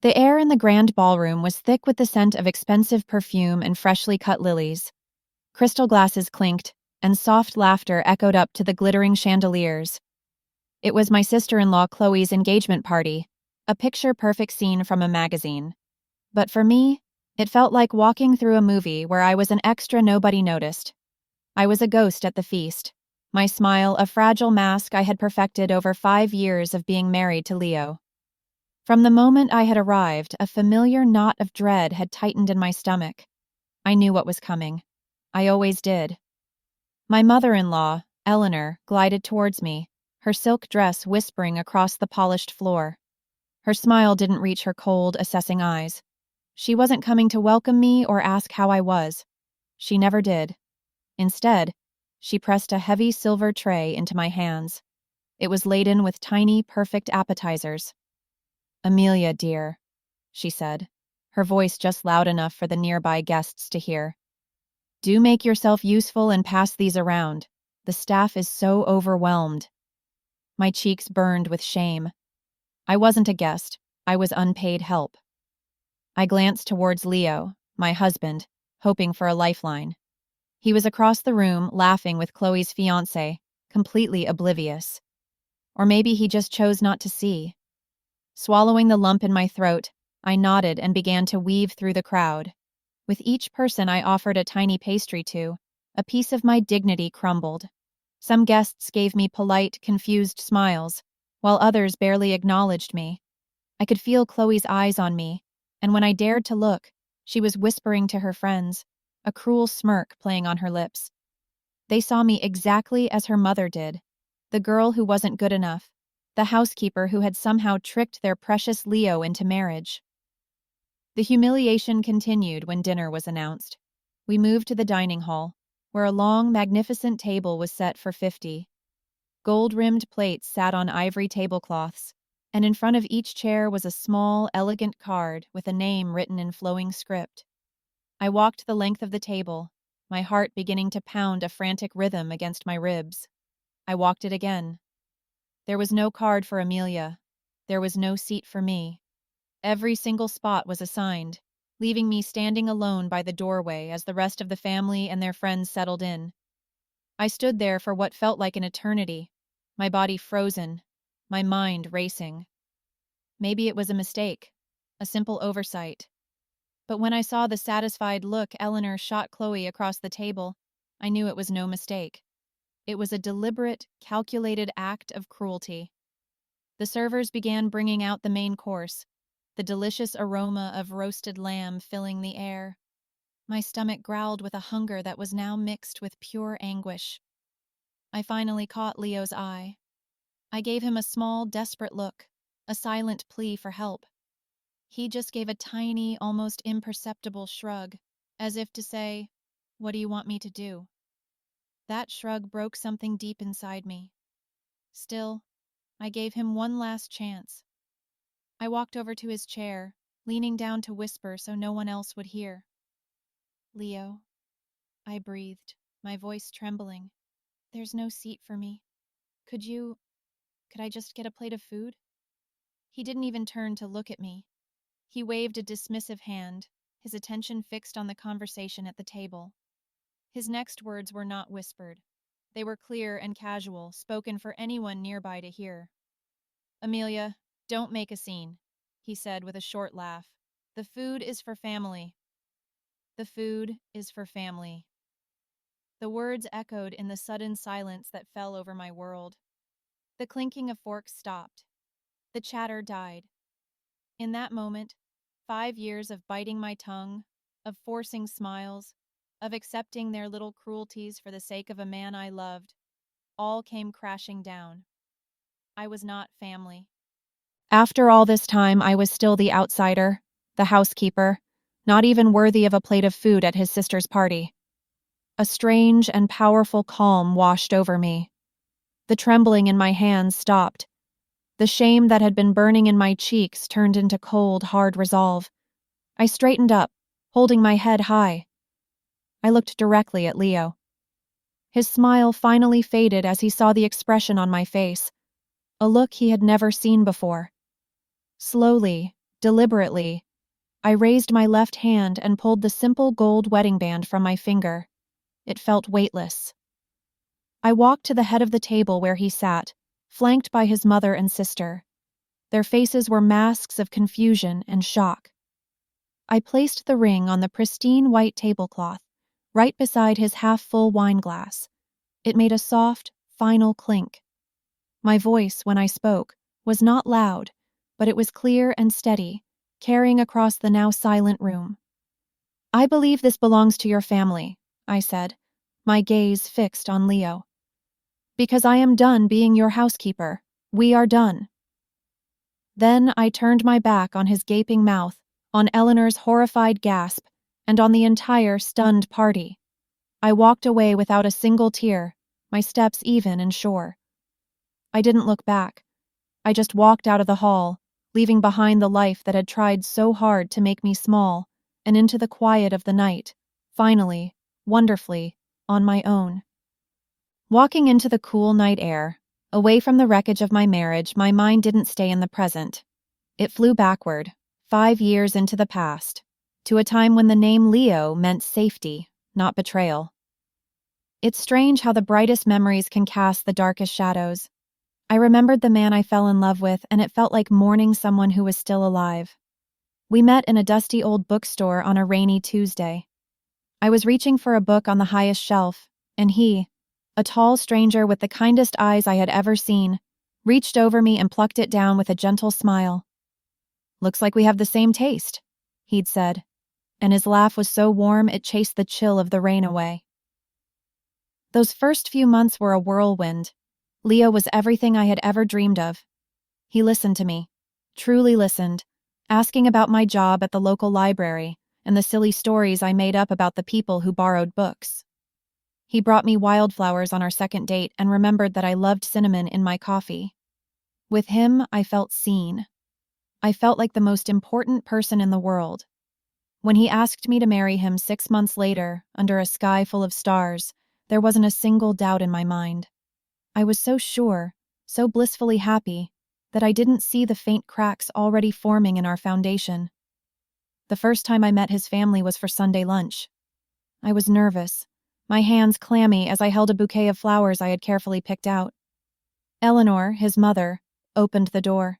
The air in the grand ballroom was thick with the scent of expensive perfume and freshly cut lilies. Crystal glasses clinked, and soft laughter echoed up to the glittering chandeliers. It was my sister-in-law Chloe's engagement party, a picture-perfect scene from a magazine. But for me, it felt like walking through a movie where I was an extra nobody noticed. I was a ghost at the feast, my smile a fragile mask I had perfected over 5 years of being married to Leo. From the moment I had arrived, a familiar knot of dread had tightened in my stomach. I knew what was coming. I always did. My mother-in-law, Eleanor, glided towards me, her silk dress whispering across the polished floor. Her smile didn't reach her cold, assessing eyes. She wasn't coming to welcome me or ask how I was. She never did. Instead, she pressed a heavy silver tray into my hands. It was laden with tiny, perfect appetizers. "Amelia, dear," she said, her voice just loud enough for the nearby guests to hear. "Do make yourself useful and pass these around. The staff is so overwhelmed." My cheeks burned with shame. I wasn't a guest. I was unpaid help. I glanced towards Leo, my husband, hoping for a lifeline. He was across the room, laughing with Chloe's fiancé, completely oblivious. Or maybe he just chose not to see. Swallowing the lump in my throat, I nodded and began to weave through the crowd. With each person I offered a tiny pastry to, a piece of my dignity crumbled. Some guests gave me polite, confused smiles, while others barely acknowledged me. I could feel Chloe's eyes on me, and when I dared to look, she was whispering to her friends, a cruel smirk playing on her lips. They saw me exactly as her mother did, the girl who wasn't good enough, the housekeeper who had somehow tricked their precious Leo into marriage. The humiliation continued when dinner was announced. We moved to the dining hall, where a long, magnificent table was set for 50. Gold-rimmed plates sat on ivory tablecloths, and in front of each chair was a small, elegant card with a name written in flowing script. I walked the length of the table, my heart beginning to pound a frantic rhythm against my ribs. I walked it again. There was no card for Amelia. There was no seat for me. Every single spot was assigned, leaving me standing alone by the doorway as the rest of the family and their friends settled in. I stood there for what felt like an eternity, my body frozen, my mind racing. Maybe it was a mistake, a simple oversight. But when I saw the satisfied look Eleanor shot Chloe across the table, I knew it was no mistake. It was a deliberate, calculated act of cruelty. The servers began bringing out the main course, the delicious aroma of roasted lamb filling the air. My stomach growled with a hunger that was now mixed with pure anguish. I finally caught Leo's eye. I gave him a small, desperate look, a silent plea for help. He just gave a tiny, almost imperceptible shrug, as if to say, "What do you want me to do?" That shrug broke something deep inside me. Still, I gave him one last chance. I walked over to his chair, leaning down to whisper so no one else would hear. "Leo," I breathed, my voice trembling. "There's no seat for me. Could I just get a plate of food?" He didn't even turn to look at me. He waved a dismissive hand, his attention fixed on the conversation at the table. His next words were not whispered. They were clear and casual, spoken for anyone nearby to hear. "Amelia, don't make a scene," he said with a short laugh. "The food is for family. The food is for family." The words echoed in the sudden silence that fell over my world. The clinking of forks stopped. The chatter died. In that moment, 5 years of biting my tongue, of forcing smiles, of accepting their little cruelties for the sake of a man I loved, all came crashing down. I was not family. After all this time, I was still the outsider, the housekeeper, not even worthy of a plate of food at his sister's party. A strange and powerful calm washed over me. The trembling in my hands stopped. The shame that had been burning in my cheeks turned into cold, hard resolve. I straightened up, holding my head high. I looked directly at Leo. His smile finally faded as he saw the expression on my face, a look he had never seen before. Slowly, Deliberately, I raised my left hand and pulled the simple gold wedding band from my finger. It felt weightless. I walked to the head of the table where he sat, flanked by his mother and sister. Their faces were masks of confusion and shock. I placed the ring on the pristine white tablecloth, right beside his half-full wine glass. It made a soft, final clink. My voice, when I spoke, was not loud, but it was clear and steady, carrying across the now silent room. "I believe this belongs to your family," I said, my gaze fixed on Leo. "Because I am done being your housekeeper. We are done." Then I turned my back on his gaping mouth, on Eleanor's horrified gasp, and on the entire stunned party. I walked away without a single tear, my steps even and sure. I didn't look back. I just walked out of the hall, leaving behind the life that had tried so hard to make me small, and into the quiet of the night, finally, wonderfully, on my own. Walking into the cool night air, away from the wreckage of my marriage, my mind didn't stay in the present. It flew backward, 5 years into the past, to a time when the name Leo meant safety, not betrayal. It's strange how the brightest memories can cast the darkest shadows. I remembered the man I fell in love with, and it felt like mourning someone who was still alive. We met in a dusty old bookstore on a rainy Tuesday. I was reaching for a book on the highest shelf, and he, a tall stranger with the kindest eyes I had ever seen, reached over me and plucked it down with a gentle smile. "Looks like we have the same taste," he'd said, and his laugh was so warm it chased the chill of the rain away. Those first few months were a whirlwind. Leo was everything I had ever dreamed of. He listened to me, truly listened, asking about my job at the local library and the silly stories I made up about the people who borrowed books. He brought me wildflowers on our second date and remembered that I loved cinnamon in my coffee. With him, I felt seen. I felt like the most important person in the world. When he asked me to marry him 6 months later, under a sky full of stars, there wasn't a single doubt in my mind. I was so sure, so blissfully happy, that I didn't see the faint cracks already forming in our foundation. The first time I met his family was for Sunday lunch. I was nervous, my hands clammy as I held a bouquet of flowers I had carefully picked out. Eleanor, his mother, opened the door.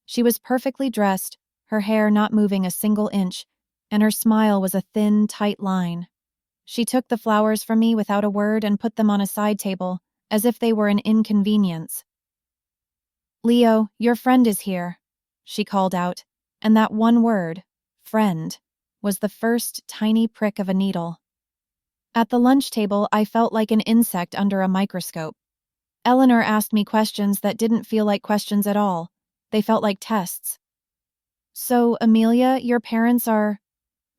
She was perfectly dressed, her hair not moving a single inch, and her smile was a thin, tight line. She took the flowers from me without a word and put them on a side table, as if they were an inconvenience. "Leo, your friend is here," she called out, and that one word, friend, was the first tiny prick of a needle. At the lunch table, I felt like an insect under a microscope. Eleanor asked me questions that didn't feel like questions at all. They felt like tests. "So, Amelia, your parents are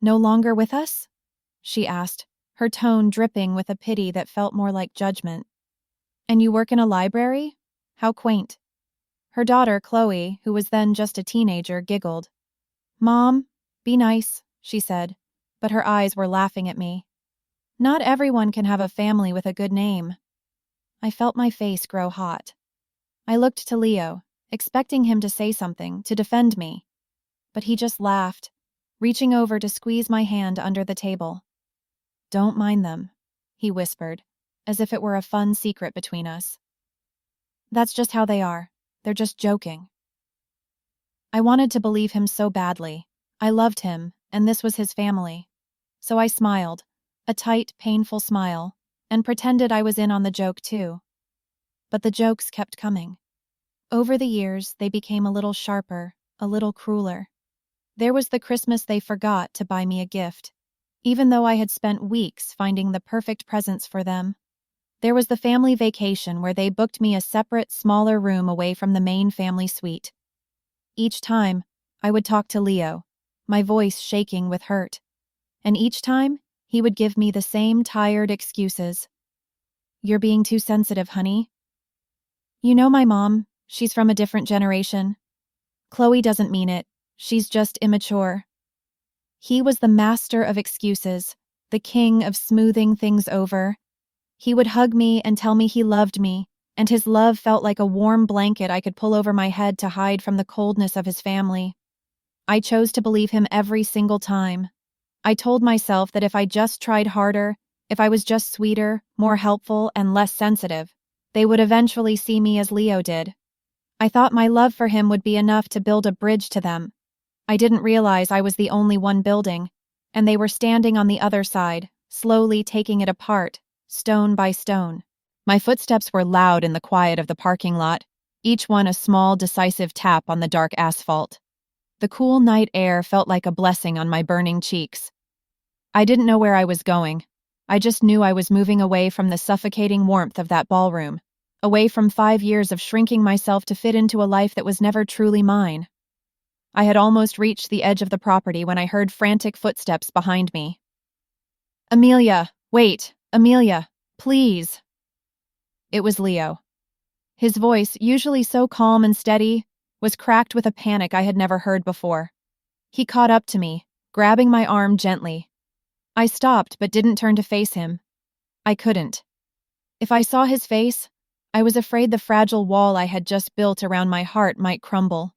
no longer with us?" she asked, her tone dripping with a pity that felt more like judgment. "And you work in a library? How quaint." Her daughter, Chloe, who was then just a teenager, giggled. "Mom, be nice," she said, but her eyes were laughing at me. Not everyone can have a family with a good name. I felt my face grow hot. I looked to Leo, expecting him to say something, to defend me. But he just laughed, reaching over to squeeze my hand under the table. "Don't mind them," he whispered, as if it were a fun secret between us. "That's just how they are. They're just joking." I wanted to believe him so badly. I loved him, and this was his family. So I smiled, a tight, painful smile, and pretended I was in on the joke too. But the jokes kept coming. Over the years, they became a little sharper, a little crueler. There was the Christmas they forgot to buy me a gift, even though I had spent weeks finding the perfect presents for them. There was the family vacation where they booked me a separate, smaller room away from the main family suite. Each time, I would talk to Leo, my voice shaking with hurt. And each time, he would give me the same tired excuses. "You're being too sensitive, honey. You know my mom, she's from a different generation. Chloe doesn't mean it, she's just immature." He was the master of excuses, the king of smoothing things over. He would hug me and tell me he loved me, and his love felt like a warm blanket I could pull over my head to hide from the coldness of his family. I chose to believe him every single time. I told myself that if I just tried harder, if I was just sweeter, more helpful, and less sensitive, they would eventually see me as Leo did. I thought my love for him would be enough to build a bridge to them. I didn't realize I was the only one building, and they were standing on the other side, slowly taking it apart, stone by stone. My footsteps were loud in the quiet of the parking lot, each one a small, decisive tap on the dark asphalt. The cool night air felt like a blessing on my burning cheeks. I didn't know where I was going. I just knew I was moving away from the suffocating warmth of that ballroom, away from 5 years of shrinking myself to fit into a life that was never truly mine. I had almost reached the edge of the property when I heard frantic footsteps behind me. Amelia, wait, Amelia, please. It was Leo. His voice, usually so calm and steady, was cracked with a panic I had never heard before. He caught up to me, grabbing my arm gently. I stopped but didn't turn to face him. I couldn't. If I saw his face, I was afraid the fragile wall I had just built around my heart might crumble.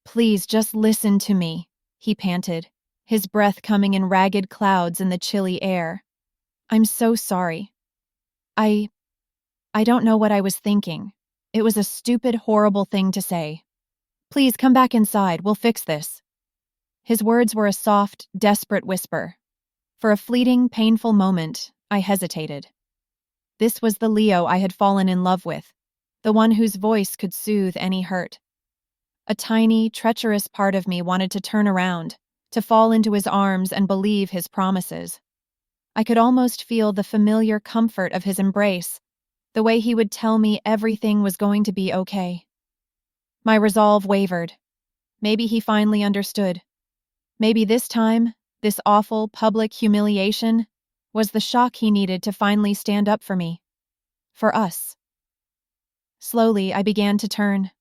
Please, just listen to me, he panted, his breath coming in ragged clouds in the chilly air. I'm so sorry. I don't know what I was thinking. It was a stupid, horrible thing to say. Please come back inside, we'll fix this. His words were a soft, desperate whisper. For a fleeting, painful moment, I hesitated. This was the Leo I had fallen in love with, the one whose voice could soothe any hurt. A tiny, treacherous part of me wanted to turn around, to fall into his arms and believe his promises. I could almost feel the familiar comfort of his embrace, the way he would tell me everything was going to be okay. My resolve wavered. Maybe he finally understood. Maybe this time, this awful public humiliation, was the shock he needed to finally stand up for me. For us. Slowly, I began to turn,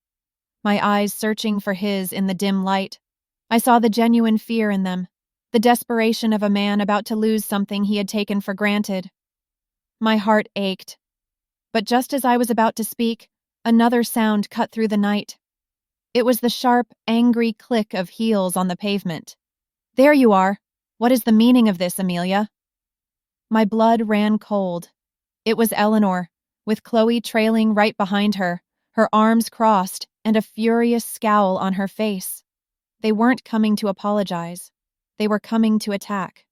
my eyes searching for his in the dim light. I saw the genuine fear in them, the desperation of a man about to lose something he had taken for granted. My heart ached. But just as I was about to speak, another sound cut through the night. It was the sharp, angry click of heels on the pavement. There you are! What is the meaning of this, Amelia? My blood ran cold. It was Eleanor, with Chloe trailing right behind her, her arms crossed, and a furious scowl on her face. They weren't coming to apologize. They were coming to attack.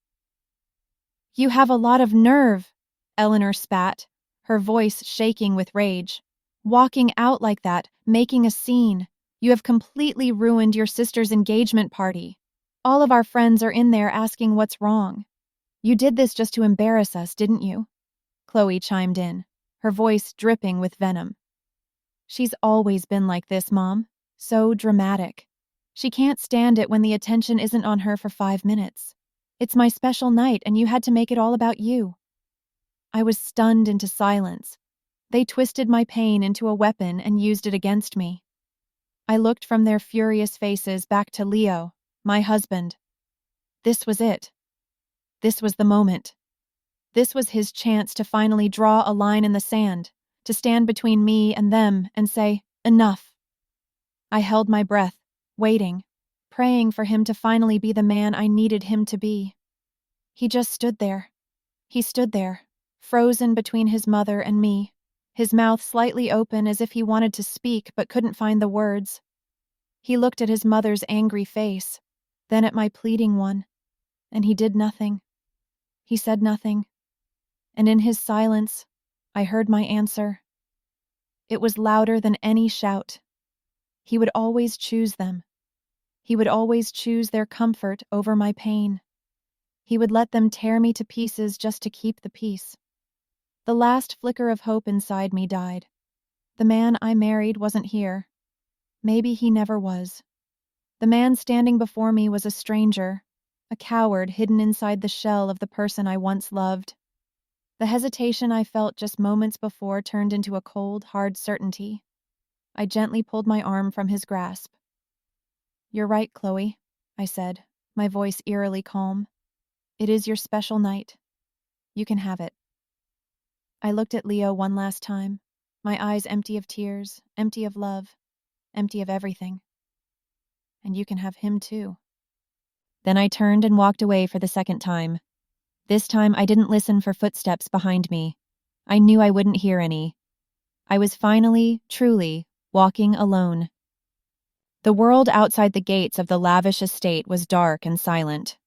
You have a lot of nerve, Eleanor spat, her voice shaking with rage. Walking out like that, making a scene. You have completely ruined your sister's engagement party. All of our friends are in there asking what's wrong. You did this just to embarrass us, didn't you? Chloe chimed in, her voice dripping with venom. She's always been like this, Mom. So dramatic. She can't stand it when the attention isn't on her for 5 minutes. It's my special night and you had to make it all about you. I was stunned into silence. They twisted my pain into a weapon and used it against me. I looked from their furious faces back to Leo, my husband. This was it. This was the moment. This was his chance to finally draw a line in the sand, to stand between me and them and say, enough. I held my breath, waiting, praying for him to finally be the man I needed him to be. He just stood there. He stood there, frozen between his mother and me, his mouth slightly open as if he wanted to speak but couldn't find the words. He looked at his mother's angry face, then at my pleading one, and he did nothing. He said nothing. And in his silence, I heard my answer. It was louder than any shout. He would always choose them. He would always choose their comfort over my pain. He would let them tear me to pieces just to keep the peace. The last flicker of hope inside me died. The man I married wasn't here. Maybe he never was. The man standing before me was a stranger, a coward hidden inside the shell of the person I once loved. The hesitation I felt just moments before turned into a cold, hard certainty. I gently pulled my arm from his grasp. You're right, Chloe, I said, my voice eerily calm. It is your special night. You can have it. I looked at Leo one last time, my eyes empty of tears, empty of love, empty of everything. And you can have him too. Then I turned and walked away for the second time. This time I didn't listen for footsteps behind me. I knew I wouldn't hear any. I was finally, truly, walking alone. The world outside the gates of the lavish estate was dark and silent.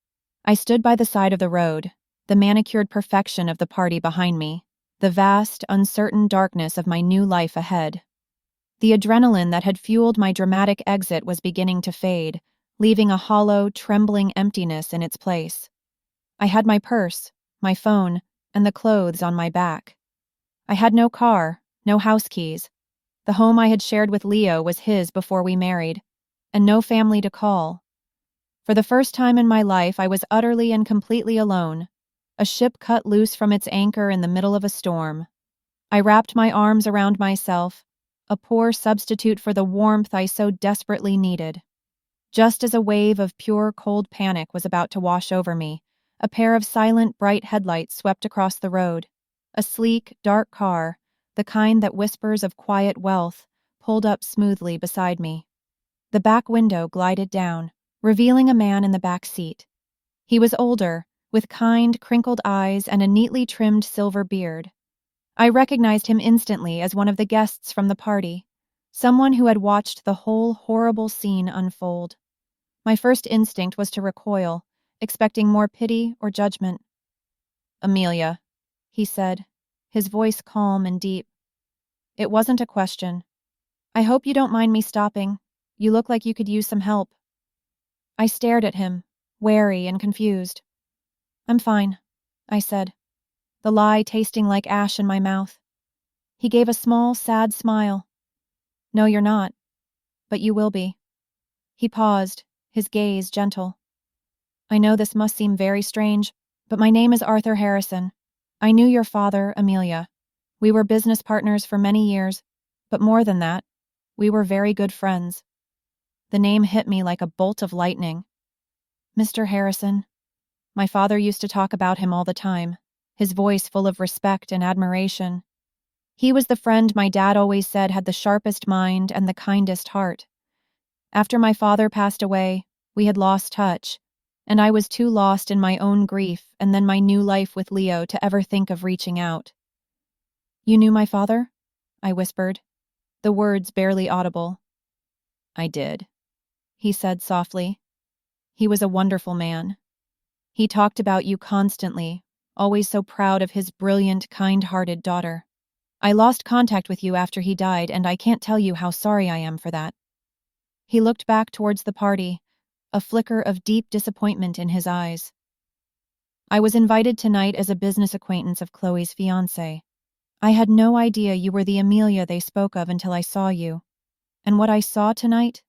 I stood by the side of the road, the manicured perfection of the party behind me, the vast, uncertain darkness of my new life ahead. The adrenaline that had fueled my dramatic exit was beginning to fade, leaving a hollow, trembling emptiness in its place. I had my purse, my phone, and the clothes on my back. I had no car, no house keys. The home I had shared with Leo was his before we married, and no family to call. For the first time in my life, I was utterly and completely alone, a ship cut loose from its anchor in the middle of a storm. I wrapped my arms around myself, a poor substitute for the warmth I so desperately needed. Just as a wave of pure, cold panic was about to wash over me, a pair of silent, bright headlights swept across the road. A sleek, dark car, the kind that whispers of quiet wealth, pulled up smoothly beside me. The back window glided down, revealing a man in the back seat. He was older, with kind, crinkled eyes and a neatly trimmed silver beard. I recognized him instantly as one of the guests from the party, someone who had watched the whole horrible scene unfold. My first instinct was to recoil, expecting more pity or judgment. "Amelia," he said, his voice calm and deep. It wasn't a question. "I hope you don't mind me stopping. You look like you could use some help." I stared at him, wary and confused. "I'm fine," I said, the lie tasting like ash in my mouth. He gave a small, sad smile. "No, you're not. But you will be." He paused, his gaze gentle. "I know this must seem very strange, but my name is Arthur Harrison. I knew your father, Amelia. We were business partners for many years, but more than that, we were very good friends." The name hit me like a bolt of lightning. "Mr. Harrison." My father used to talk about him all the time, his voice full of respect and admiration. He was the friend my dad always said had the sharpest mind and the kindest heart. After my father passed away, we had lost touch, and I was too lost in my own grief and then my new life with Leo to ever think of reaching out. "You knew my father?" I whispered, the words barely audible. "I did," he said softly. "He was a wonderful man. He talked about you constantly, always so proud of his brilliant, kind-hearted daughter. I lost contact with you after he died, and I can't tell you how sorry I am for that." He looked back towards the party, a flicker of deep disappointment in his eyes. "I was invited tonight as a business acquaintance of Chloe's fiancé. I had no idea you were the Amelia they spoke of until I saw you. And what I saw tonight,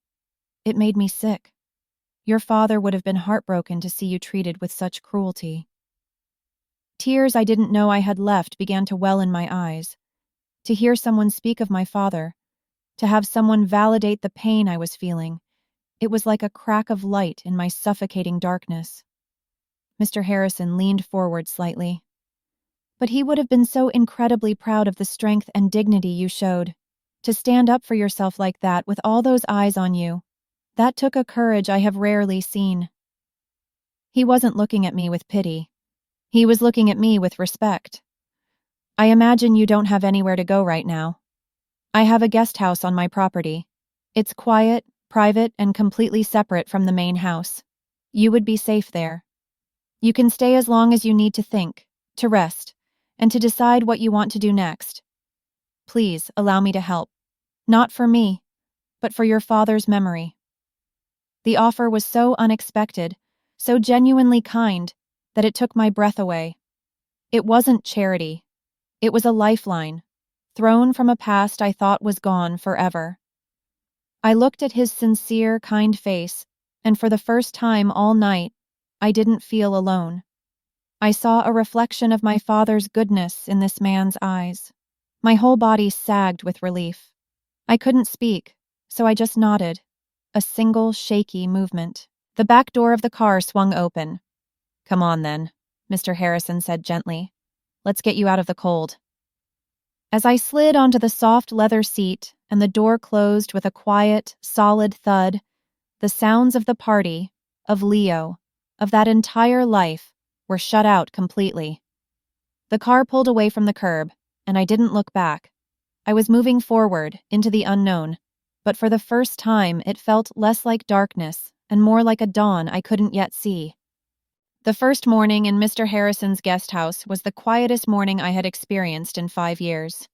it made me sick. Your father would have been heartbroken to see you treated with such cruelty." Tears I didn't know I had left began to well in my eyes. To hear someone speak of my father, to have someone validate the pain I was feeling, it was like a crack of light in my suffocating darkness. Mr. Harrison leaned forward slightly. "But he would have been so incredibly proud of the strength and dignity you showed. To stand up for yourself like that with all those eyes on you, that took a courage I have rarely seen." He wasn't looking at me with pity. He was looking at me with respect. "I imagine you don't have anywhere to go right now. I have a guest house on my property. It's quiet, private, and completely separate from the main house. You would be safe there. You can stay as long as you need to think, to rest, and to decide what you want to do next. Please allow me to help. Not for me, but for your father's memory." The offer was so unexpected, so genuinely kind, that it took my breath away. It wasn't charity. It was a lifeline, thrown from a past I thought was gone forever. I looked at his sincere, kind face, and for the first time all night, I didn't feel alone. I saw a reflection of my father's goodness in this man's eyes. My whole body sagged with relief. I couldn't speak, so I just nodded, a single shaky movement. The back door of the car swung open. "Come on then," Mr. Harrison said gently. "Let's get you out of the cold." As I slid onto the soft leather seat and the door closed with a quiet, solid thud, The sounds of the party, of Leo, of that entire life, were shut out completely. The car pulled away from the curb, and I didn't look back. I was moving forward, into the unknown, but for the first time it felt less like darkness and more like a dawn I couldn't yet see. The first morning in Mr. Harrison's guest house was the quietest morning I had experienced in 5 years.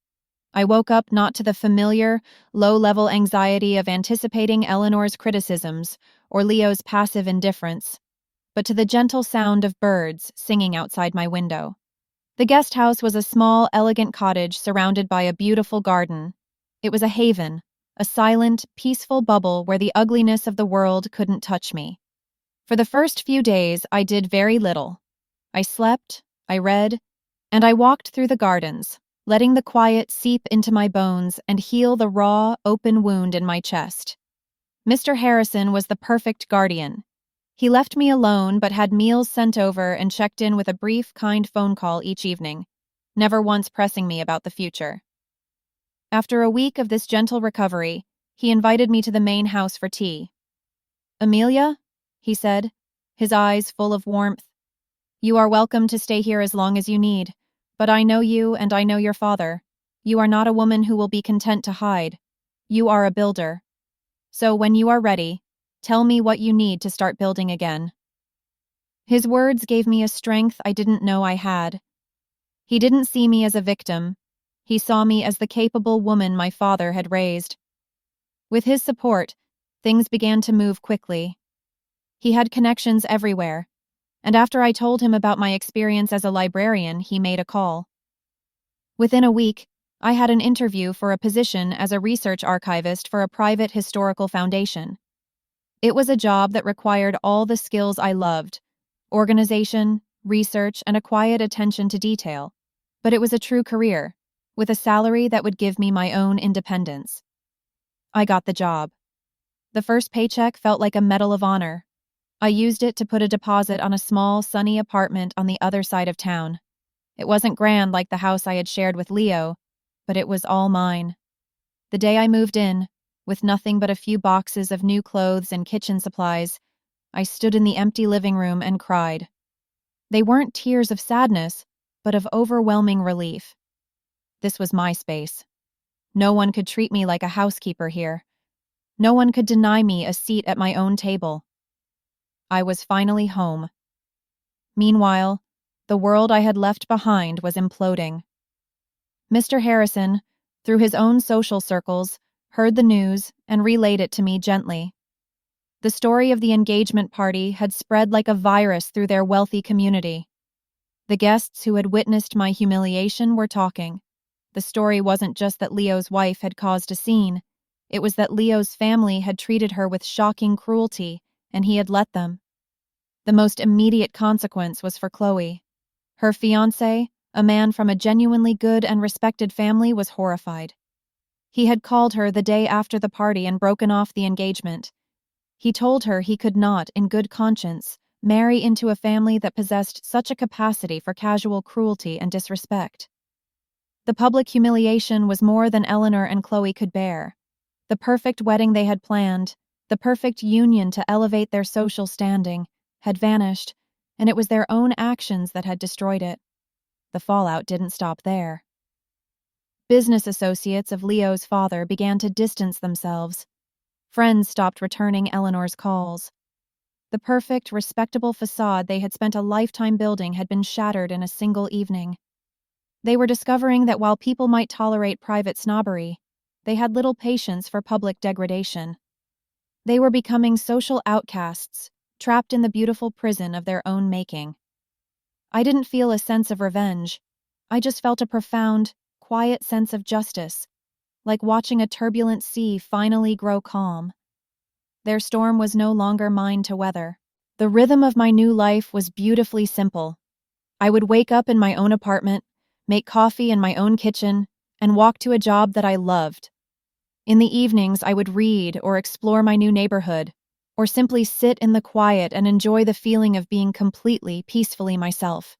I woke up not to the familiar, low-level anxiety of anticipating Eleanor's criticisms or Leo's passive indifference, but to the gentle sound of birds singing outside my window. The guest house was a small, elegant cottage surrounded by a beautiful garden. It was a haven, a silent, peaceful bubble where the ugliness of the world couldn't touch me. For the first few days, I did very little. I slept, I read, and I walked through the gardens, letting the quiet seep into my bones and heal the raw, open wound in my chest. Mr. Harrison was the perfect guardian. He left me alone but had meals sent over and checked in with a brief, kind phone call each evening, never once pressing me about the future. After a week of this gentle recovery, he invited me to the main house for tea. "Amelia," he said, his eyes full of warmth, "you are welcome to stay here as long as you need, but I know you and I know your father. You are not a woman who will be content to hide. You are a builder. So when you are ready, tell me what you need to start building again." His words gave me a strength I didn't know I had. He didn't see me as a victim. He saw me as the capable woman my father had raised. With his support, things began to move quickly. He had connections everywhere, and after I told him about my experience as a librarian, he made a call. Within a week, I had an interview for a position as a research archivist for a private historical foundation. It was a job that required all the skills I loved: organization, research, and a quiet attention to detail. But it was a true career, with a salary that would give me my own independence. I got the job. The first paycheck felt like a medal of honor. I used it to put a deposit on a small, sunny apartment on the other side of town. It wasn't grand like the house I had shared with Leo, but it was all mine. The day I moved in, with nothing but a few boxes of new clothes and kitchen supplies, I stood in the empty living room and cried. They weren't tears of sadness, but of overwhelming relief. This was my space. No one could treat me like a housekeeper here. No one could deny me a seat at my own table. I was finally home. Meanwhile, the world I had left behind was imploding. Mr. Harrison, through his own social circles, heard the news and relayed it to me gently. The story of the engagement party had spread like a virus through their wealthy community. The guests who had witnessed my humiliation were talking. The story wasn't just that Leo's wife had caused a scene. It was that Leo's family had treated her with shocking cruelty, and he had let them. The most immediate consequence was for Chloe. Her fiancé, a man from a genuinely good and respected family, was horrified. He had called her the day after the party and broken off the engagement. He told her he could not, in good conscience, marry into a family that possessed such a capacity for casual cruelty and disrespect. The public humiliation was more than Eleanor and Chloe could bear. The perfect wedding they had planned, the perfect union to elevate their social standing, had vanished, and it was their own actions that had destroyed it. The fallout didn't stop there. Business associates of Leo's father began to distance themselves. Friends stopped returning Eleanor's calls. The perfect, respectable facade they had spent a lifetime building had been shattered in a single evening. They were discovering that while people might tolerate private snobbery, they had little patience for public degradation. They were becoming social outcasts, trapped in the beautiful prison of their own making. I didn't feel a sense of revenge. I just felt a profound, quiet sense of justice, like watching a turbulent sea finally grow calm. Their storm was no longer mine to weather. The rhythm of my new life was beautifully simple. I would wake up in my own apartment, make coffee in my own kitchen, and walk to a job that I loved. In the evenings, I would read or explore my new neighborhood, or simply sit in the quiet and enjoy the feeling of being completely, peacefully myself.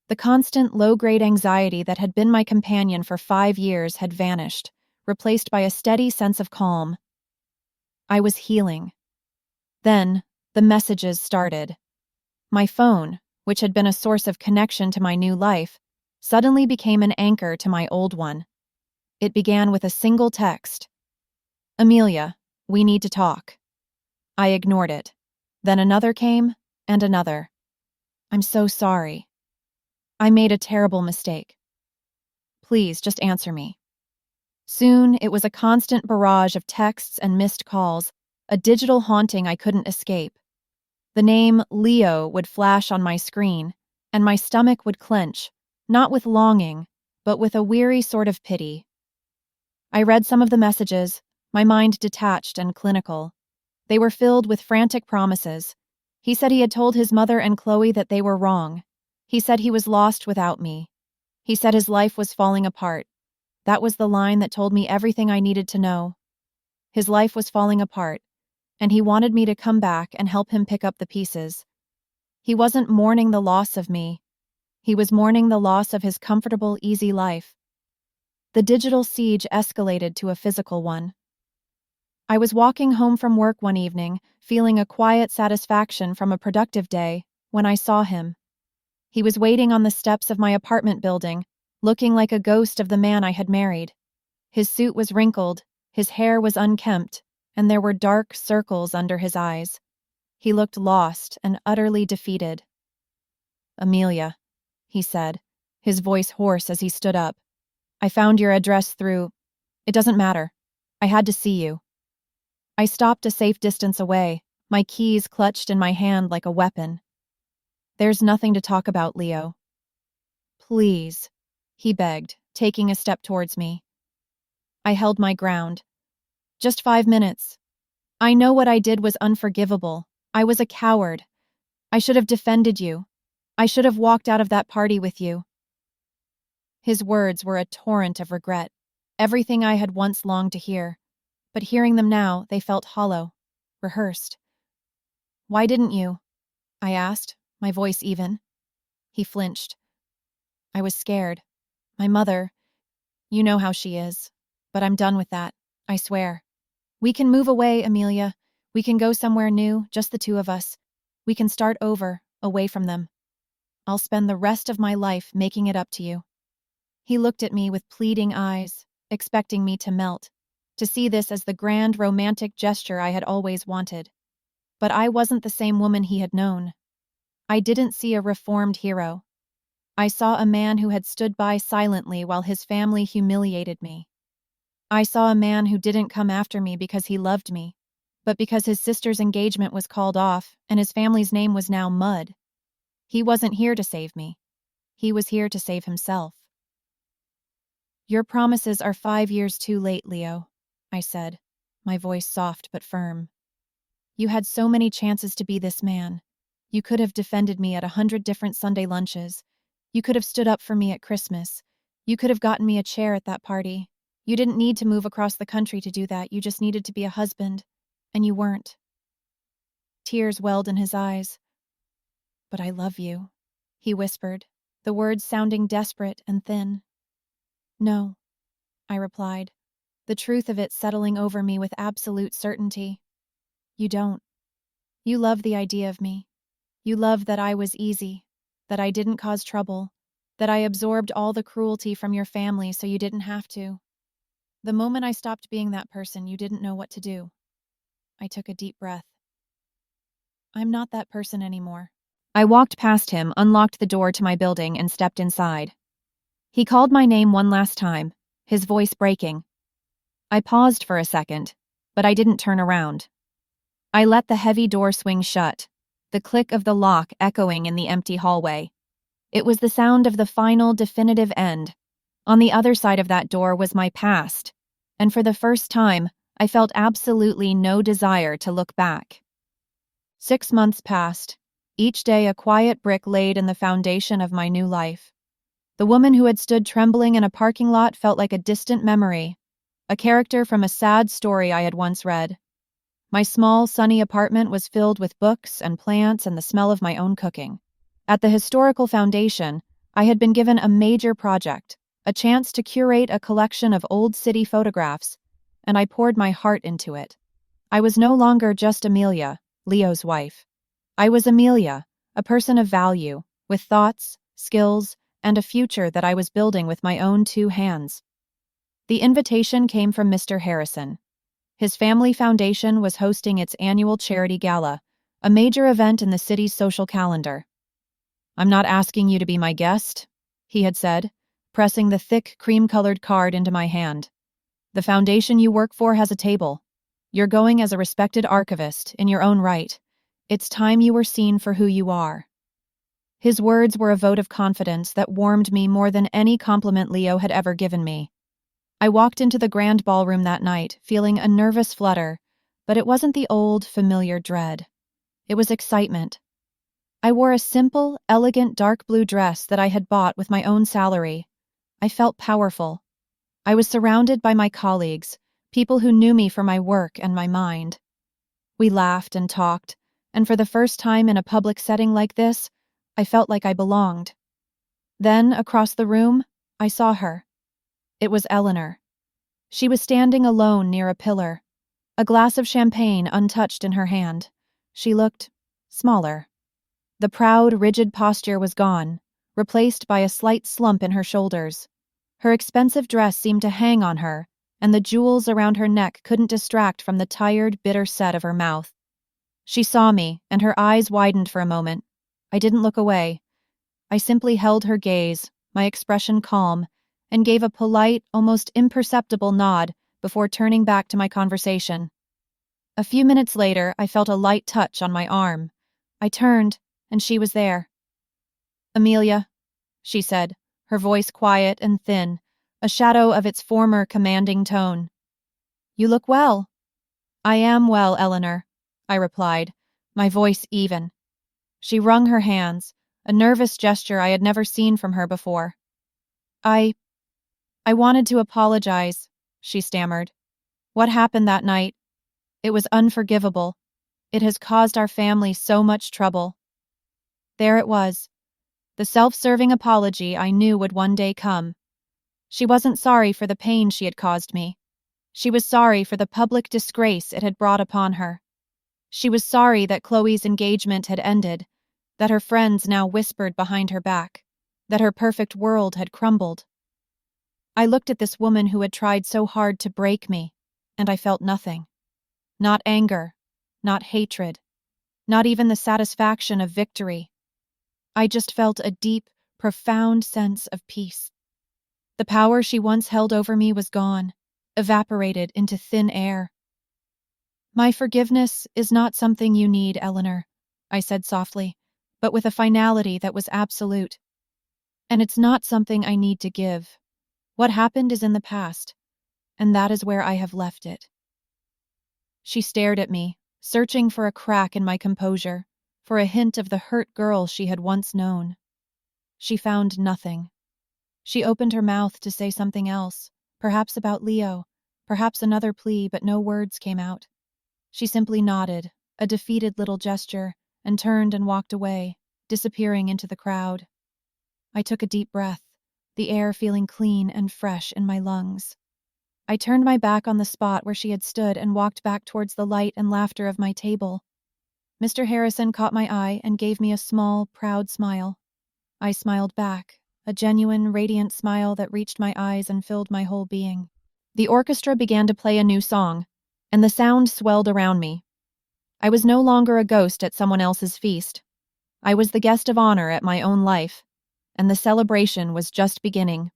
The constant low-grade anxiety that had been my companion for 5 years had vanished, replaced by a steady sense of calm. I was healing. Then, the messages started. My phone, which had been a source of connection to my new life, suddenly became an anchor to my old one. It began with a single text. "Amelia, we need to talk." I ignored it. Then another came, and another. "I'm so sorry. I made a terrible mistake. Please, just answer me." Soon, it was a constant barrage of texts and missed calls, a digital haunting I couldn't escape. The name Leo would flash on my screen, and my stomach would clench, not with longing, but with a weary sort of pity. I read some of the messages, my mind detached and clinical. They were filled with frantic promises. He said he had told his mother and Chloe that they were wrong. He said he was lost without me. He said his life was falling apart. That was the line that told me everything I needed to know. His life was falling apart, and he wanted me to come back and help him pick up the pieces. He wasn't mourning the loss of me. He was mourning the loss of his comfortable, easy life. The digital siege escalated to a physical one. I was walking home from work one evening, feeling a quiet satisfaction from a productive day, when I saw him. He was waiting on the steps of my apartment building, looking like a ghost of the man I had married. His suit was wrinkled, his hair was unkempt, and there were dark circles under his eyes. He looked lost and utterly defeated. "Amelia," he said, his voice hoarse as he stood up. "I found your address through... It doesn't matter. I had to see you." I stopped a safe distance away, my keys clutched in my hand like a weapon. "There's nothing to talk about, Leo." "Please," he begged, taking a step towards me. I held my ground. "Just 5 minutes. I know what I did was unforgivable. I was a coward. I should have defended you. I should have walked out of that party with you." His words were a torrent of regret, everything I had once longed to hear. But hearing them now, they felt hollow, rehearsed. "Why didn't you?" I asked, my voice even. He flinched. "I was scared. My mother, you know how she is. But I'm done with that, I swear. We can move away, Amelia. We can go somewhere new, just the two of us. We can start over, away from them. I'll spend the rest of my life making it up to you." He looked at me with pleading eyes, expecting me to melt, to see this as the grand romantic gesture I had always wanted. But I wasn't the same woman he had known. I didn't see a reformed hero. I saw a man who had stood by silently while his family humiliated me. I saw a man who didn't come after me because he loved me, but because his sister's engagement was called off and his family's name was now mud. He wasn't here to save me. He was here to save himself. "Your promises are 5 years too late, Leo," I said, my voice soft but firm. "You had so many chances to be this man. You could have defended me at 100 different Sunday lunches. You could have stood up for me at Christmas. You could have gotten me a chair at that party. You didn't need to move across the country to do that. You just needed to be a husband. And you weren't." Tears welled in his eyes. "But I love you," he whispered, the words sounding desperate and thin. "No," I replied, the truth of it settling over me with absolute certainty. "You don't. You love the idea of me. You love that I was easy, that I didn't cause trouble, that I absorbed all the cruelty from your family so you didn't have to. The moment I stopped being that person, you didn't know what to do." I took a deep breath. "I'm not that person anymore." I walked past him, unlocked the door to my building, and stepped inside. He called my name one last time, his voice breaking. I paused for a second, but I didn't turn around. I let the heavy door swing shut, the click of the lock echoing in the empty hallway. It was the sound of the final, definitive end. On the other side of that door was my past, and for the first time, I felt absolutely no desire to look back. 6 months passed, each day a quiet brick laid in the foundation of my new life. The woman who had stood trembling in a parking lot felt like a distant memory, a character from a sad story I had once read. My small, sunny apartment was filled with books and plants and the smell of my own cooking. At the historical foundation, I had been given a major project, a chance to curate a collection of old city photographs, and I poured my heart into it. I was no longer just Amelia. Leo's wife. I was Amelia, a person of value, with thoughts, skills, and a future that I was building with my own 2 hands. The invitation came from Mr. Harrison. His family foundation was hosting its annual charity gala, a major event in the city's social calendar. "I'm not asking you to be my guest," he had said, pressing the thick, cream-colored card into my hand. "The foundation you work for has a table. You're going as a respected archivist in your own right. It's time you were seen for who you are." His words were a vote of confidence that warmed me more than any compliment Leo had ever given me. I walked into the grand ballroom that night, feeling a nervous flutter, but it wasn't the old, familiar dread. It was excitement. I wore a simple, elegant dark blue dress that I had bought with my own salary. I felt powerful. I was surrounded by my colleagues, people who knew me for my work and my mind. We laughed and talked, and for the first time in a public setting like this, I felt like I belonged. Then, across the room, I saw her. It was Eleanor. She was standing alone near a pillar, a glass of champagne untouched in her hand. She looked smaller. The proud, rigid posture was gone, replaced by a slight slump in her shoulders. Her expensive dress seemed to hang on her, and the jewels around her neck couldn't distract from the tired, bitter set of her mouth. She saw me, and her eyes widened for a moment. I didn't look away. I simply held her gaze, my expression calm, and gave a polite, almost imperceptible nod before turning back to my conversation. A few minutes later, I felt a light touch on my arm. I turned, and she was there. "Amelia," she said, her voice quiet and thin, a shadow of its former commanding tone. "You look well." "I am well, Eleanor," I replied, my voice even. She wrung her hands, a nervous gesture I had never seen from her before. I wanted to apologize," she stammered. "What happened that night? It was unforgivable. It has caused our family so much trouble." There it was, the self-serving apology I knew would one day come. She wasn't sorry for the pain she had caused me. She was sorry for the public disgrace it had brought upon her. She was sorry that Chloe's engagement had ended, that her friends now whispered behind her back, that her perfect world had crumbled. I looked at this woman who had tried so hard to break me, and I felt nothing. Not anger, not hatred, not even the satisfaction of victory. I just felt a deep, profound sense of peace. The power she once held over me was gone, evaporated into thin air. "My forgiveness is not something you need, Eleanor," I said softly, but with a finality that was absolute. "And it's not something I need to give. What happened is in the past, and that is where I have left it." She stared at me, searching for a crack in my composure, for a hint of the hurt girl she had once known. She found nothing. She opened her mouth to say something else, perhaps about Leo, perhaps another plea, but no words came out. She simply nodded, a defeated little gesture, and turned and walked away, disappearing into the crowd. I took a deep breath, the air feeling clean and fresh in my lungs. I turned my back on the spot where she had stood and walked back towards the light and laughter of my table. Mr. Harrison caught my eye and gave me a small, proud smile. I smiled back, a genuine, radiant smile that reached my eyes and filled my whole being. The orchestra began to play a new song, and the sound swelled around me. I was no longer a ghost at someone else's feast. I was the guest of honor at my own life, and the celebration was just beginning.